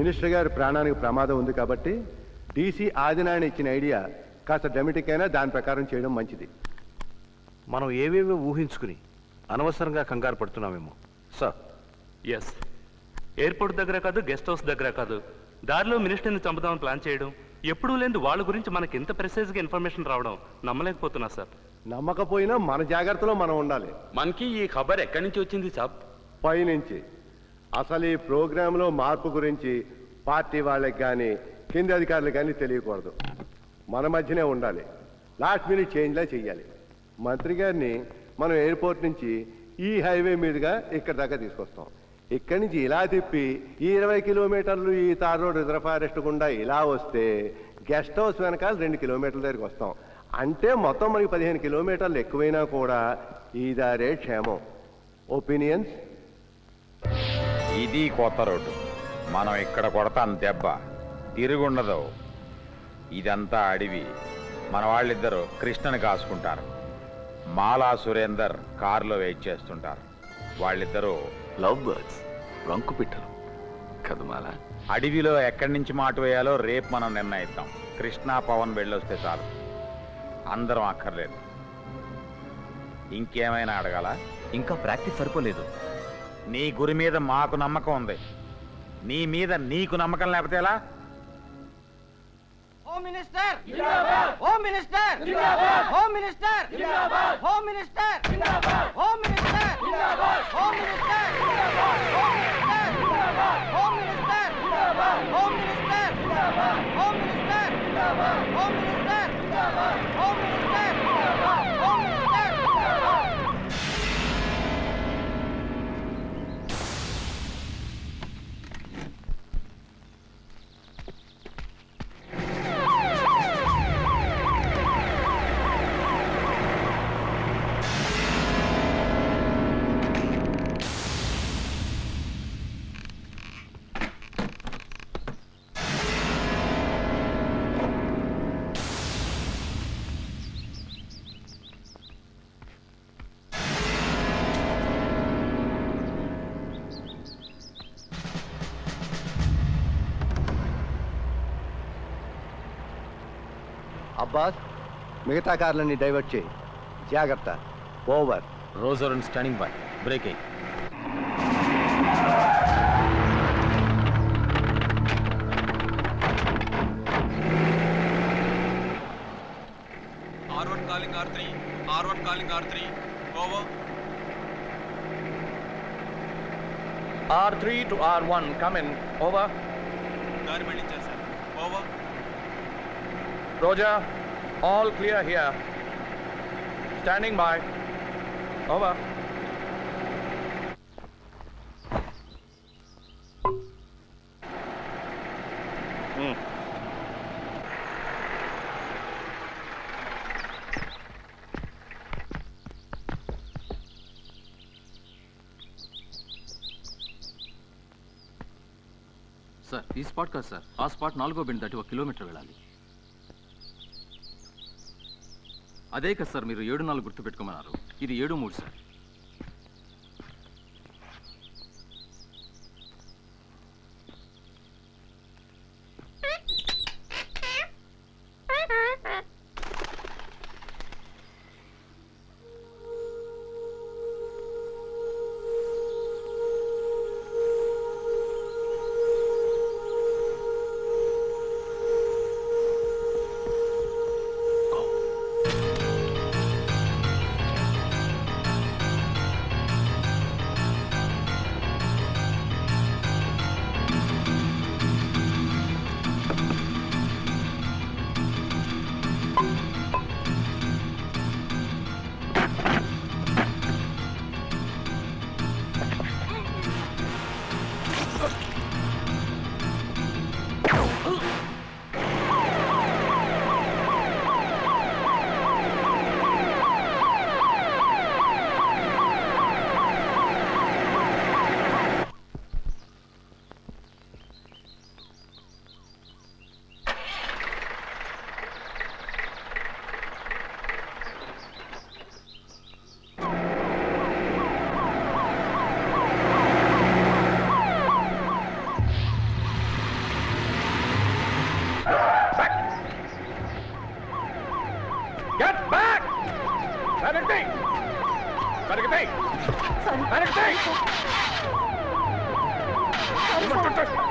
Minister గారి ప్రాణానికి ప్రమాదం ఉంది కాబట్టి డీసీ ఆదినారాయణ ఇచ్చిన ఐడియా కాస్త డ్రామాటిక్ అయినా దాని ప్రకారం చేయడం మంచిది. మనం ఏవేవో ఊహించుకుని అనవసరంగా కంగారు పడుతున్నామేమో సార్. ఎస్, ఎయిర్పోర్ట్ దగ్గర కాదు, గెస్ట్ హౌస్ దగ్గర కాదు, దారిలో మినిస్టర్ని చంపుదామని ప్లాన్ చేయడం, ఎప్పుడూ లేని వాళ్ళ గురించి మనకి ఎంత ప్రెసైజ్గా ఇన్ఫర్మేషన్ రావడం నమ్మలేకపోతున్నా సార్. నమ్మకపోయినా మన జాగ్రత్తలో మనం ఉండాలి. మనకి ఈ ఖబర్ ఎక్కడి నుంచి వచ్చింది సాబ్? పైనుంచి. అసలు ఈ ప్రోగ్రాంలో మార్పు గురించి పార్టీ వాళ్ళకి కానీ కింది అధికారులకు కానీ తెలియకూడదు. మన మధ్యనే ఉండాలి. లాస్ట్ మినిట్ చేంజ్లా చెయ్యాలి. మంత్రి గారిని మనం ఎయిర్పోర్ట్ నుంచి ఈ హైవే మీదుగా ఇక్కడ దాకా తీసుకొస్తాం. ఇక్కడి నుంచి ఇలా తిప్పి ఈ 20 కిలోమీటర్లు ఈ తార్ రోడ్ రిజర్వ్ ఫారెస్ట్ గుండా ఇలా వస్తే గెస్ట్ హౌస్ వెనకాల 2 కిలోమీటర్ల దగ్గరికి వస్తాం. అంటే మొత్తం మనకి 15 కిలోమీటర్లు ఎక్కువైనా కూడా ఈ దారే క్షేమం. ఒపీనియన్స్? ఇది కొత్త రోడ్డు. మనం ఇక్కడ కొడతాం దెబ్బ, తిరుగుండదు. ఇదంతా అడవి. మన వాళ్ళిద్దరూ కృష్ణని కాసుకుంటారు. మాలా సురేందర్ కారులో వెయిట్ చేస్తుంటారు. వాళ్ళిద్దరూ లవ్ బర్డ్స్, రంకు పిట్టలు కదా మాలా. అడవిలో ఎక్కడి నుంచి మాటు వేయాలో రేపు మనం నిర్ణయిద్దాం. కృష్ణ పవన్ వెళ్ళొస్తే చాలు, అందరం అక్కర్లేదు. ఇంకేమైనా అడగాల? ఇంకా ప్రాక్టీస్ సరిపోలేదు. నీ గురి మీద మాకు నమ్మకం ఉంది, నీ మీద నీకు నమ్మకం లేకపోతే ఎలా? హోమ్ మినిస్టర్ జిందాబాద్! హోమ్ మినిస్టర్ జిందాబాద్! హోమ్ మినిస్టర్ జిందాబాద్! హోమ్ మినిస్టర్ జిందాబాద్! హోమ్ మినిస్టర్ జిందాబాద్! హోమ్ మినిస్టర్ జిందాబాద్! హోమ్ మినిస్టర్ జిందాబాద్! హోమ్ మినిస్టర్ జిందాబాద్! హోమ్ మినిస్టర్ జిందాబాద్! హోమ్ మినిస్టర్ జిందాబాద్! హోమ్ మినిస్టర్ జిందాబాద్! హోమ్ మినిస్టర్ జిందాబాద్! హోమ్ మినిస్టర్ జిందాబాద్! అబ్బాస్, మిగతా కార్లన్నీ డైవర్ట్ చేయి. జాగ్రత్త. Over. Roger and standing by. Breaking. R1 calling R3. R1 calling R3. Over. R3 to R1, come in. Over. దారి మళ్ళించారు సార్. Over. Roger, all clear here. Standing by. Over. Sir, ఈ spot కాదు sir, ఆ spot 4వ bend దాటి 1 kilometre వెళ్ళాలి. అదే కదా సార్ మీరు 7-4 గుర్తు పెట్టుకోమన్నారు. ఇది 7-3 సార్.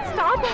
స్టాప్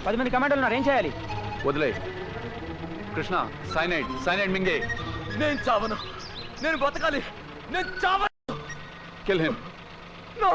పది మంది కమాండోలు ఉన్నారు, ఏం చేయాలి? వదిలే కృష్ణ. సైనైడ్ మింగే. నేను చావను, నేను బతకాలి, నేను చావను. Kill him. నో.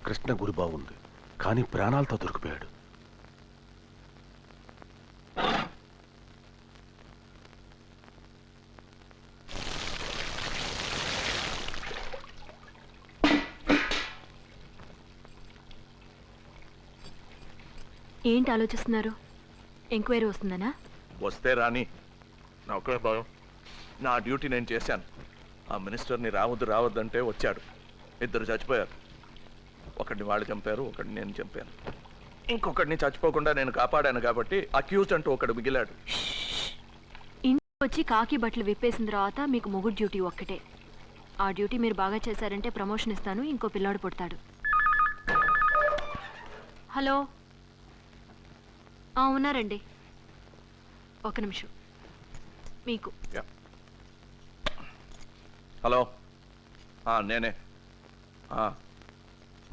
కృష్ణ గురి బాగుంది, కానీ ప్రాణాలతో దొరికిపోయాడు. ఏంటి ఆలోచిస్తున్నారు? ఎంక్వైరీ వస్తుందనా? వస్తే రాని, నా ఒక్కడే భయం. నా డ్యూటీ నేను చేశాను. ఆ మినిస్టర్ని రావద్దంటే వచ్చాడు. ఇద్దరు చచ్చిపోయారు. ఒకడిని వాళ్ళు చంపారు, ఒకడిని నేను చంపాను. ఇంకొకడిని చచ్చిపోకుండా నేను కాపాడాను కాబట్టి అక్యూజ్డ్ అంటూ ఒకడు మిగిలాడు. ఇంటికి వచ్చి కాకి బట్టలు విప్పేసిన తర్వాత మీకు మొగుడు డ్యూటీ ఒక్కటే. ఆ డ్యూటీ మీరు బాగా చేశారంటే ప్రమోషన్ ఇస్తాను, ఇంకో పిల్లాడు పుడతాడు. హలో, ఉన్నారండి, ఒక నిమిషం. మీకు హలో, నేనే.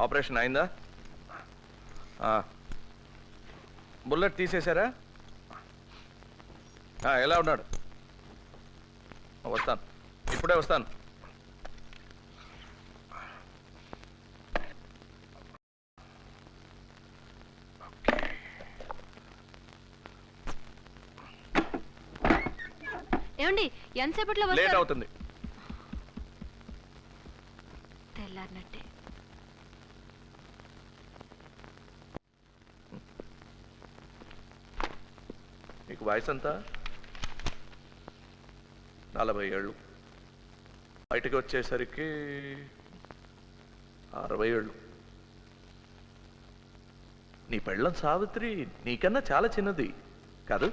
ఆపరేషన్ అయిందా? బుల్లెట్ తీసేశారా? ఎలా ఉన్నాడు? వస్తాను, ఇప్పుడే వస్తాను. ఏమండి, ఎంతసేపట్లో లేట్ అవుతుంది. తెల్లారినట్టే. మీకు వయసు ఎంత? 40 ఏళ్ళు. బయటకు వచ్చేసరికి 60 ఏళ్ళు. నీ పెళ్ళం సావిత్రి నీకన్నా చాలా చిన్నది కాదు?